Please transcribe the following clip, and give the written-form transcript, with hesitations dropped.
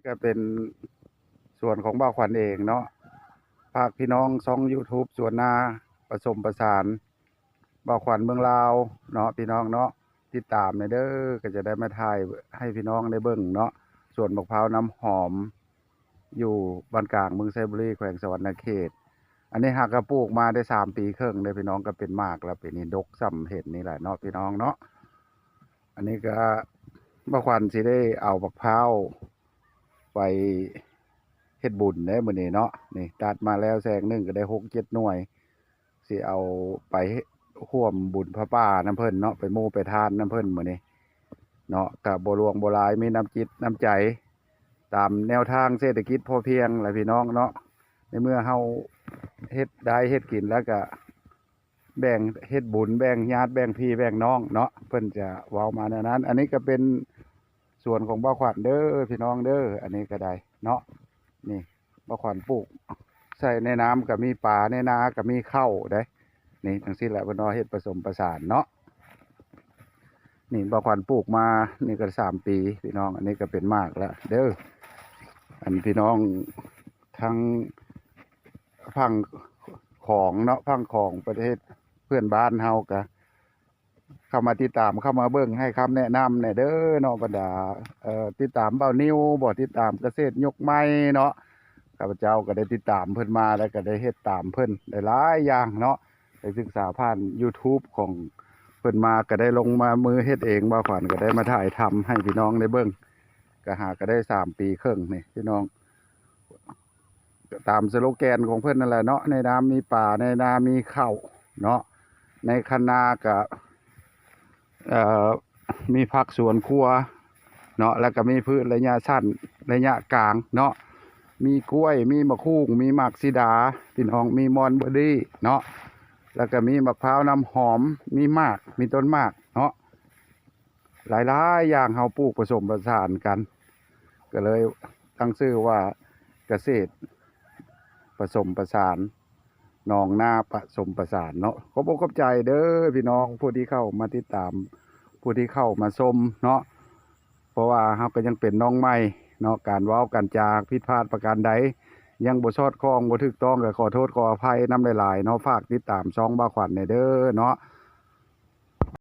ก็เป็นส่วนของบ่าวขวัญเองเนาะฝากพี่น้องช่อง YouTube ส่วนนาผสมประสานบ่าวขวัญเมืองลาวเนาะพี่น้องเนาะติดตามในเด้อก็จะได้มาถ่ายให้พี่น้องได้เบิ่งเนาะส่วนมะพร้าวน้ำหอมอยู่บ้านกลางเมืองไซบุรีแขวงสะหวรรณเขตอันนี้หากกระปลูกมาได้3 ปีครึ่งเลยพี่น้องก็เป็นมากแล้วเป็นนี่ดกส่ำเห็ดนี่แหละเนาะพี่น้องเนาะอันนี้ก็บ่าวขวัญสิได้เอามะพร้าวไปเฮ็ดบุญได้มื้อนี้เนาะนี่ตัดมาแล้วแซงหนึงก็ได้6-7 หน่วยสิเอาไปร่วมบุญพระป่าน้ำเพิ่นเนาะไปหมู่ไปทานน้ำเพิ่นมื้อนี้เนาะก็บ่หลวงบ่หลายมีน้ำจิตน้ำใจตามแนวทางเศรษฐกิจพอเพียงแหละพี่น้องเนาะในเมื่อเฮาเฮ็ดได้เฮ็ดกินแล้วก็แบ่งเฮ็ดบุญแบ่งญาติแบ่งพี่แบ่งน้องเนาะเพิ่นจะเว้ามาแนวนั้นอันนี้ก็เป็นส่วนของบ่าวขวัญเด้อพี่น้องเด้ออันนี้ก็ได้เนาะนี่บ่าวขวัญปลูกใส่ในน้ำก็มีปลาในนาก็มีข้าวได้นี่จังซี่แหละเพิ่นว่าเฮ็ดผสมประสานเนาะนี่บ่าวขวัญปลูกมานี่ก็3 ปีพี่น้องอันนี้ก็เป็นมากแล้วเด้ออันพี่น้องทั้งฝั่งของเนาะฝั่งของประเทศเพื่อนบ้านเฮาก็เข้ามาติดตามเข้ามาเบิ่งให้คำแนะนำเนี่ยเด้อเนาะบรรดาติดตามเบ้านิ้วบ่ติดตามเกษตรยกไม้เนาะข้าพเจ้าก็ได้ติดตามเพิ่นมาแล้วก็ได้เฮ็ดตามเพิ่นได้หลายอย่างเนาะได้ศึกษาผ่าน YouTube ของเพิ่นมาก็ได้ลงมามือเฮ็ดเองบ่าวขวัญก็ได้มาถ่ายทำให้พี่น้องได้เบิ่งก็หาก็ได้3 ปีครึ่งนี่พี่น้องตามสโลแกนของเพิ่นนั่นแหละเนาะในน้ำมีป่าในนามีข้าวเนาะในคันนาก็มีผักสวนครัวเนาะแล้วก็มีพืชระยะสั้นระยะกลางเนาะมีกล้วยมีมะคุ้งมีหมากซีดาพี่น้องมีมอนเบอร์รี่เนาะแล้วก็มีมะพร้าวน้ำหอมมีหมากมีต้นหมากเนาะหลายๆอย่างเฮาปลูกผสมผสานกันก็เลยตั้งชื่อว่าเกษตรผสมผสานหนองนาผสมผสานเนาะขอบอกขอบใจเด้อพี่น้องผู้ที่เข้ามาติดตามผู้ที่เข้ามาชมเนาะเพราะว่าเฮาก็ยังเป็นน้องใหม่เนาะการเว้ากันจาผิดพลาดประการใดยังบ่ชอดคล้องบ่ถูกต้องก็ขอโทษขออภัยนำหลายๆเนาะฝากติดตามช่องบ่าวขวัญเด้อเนาะ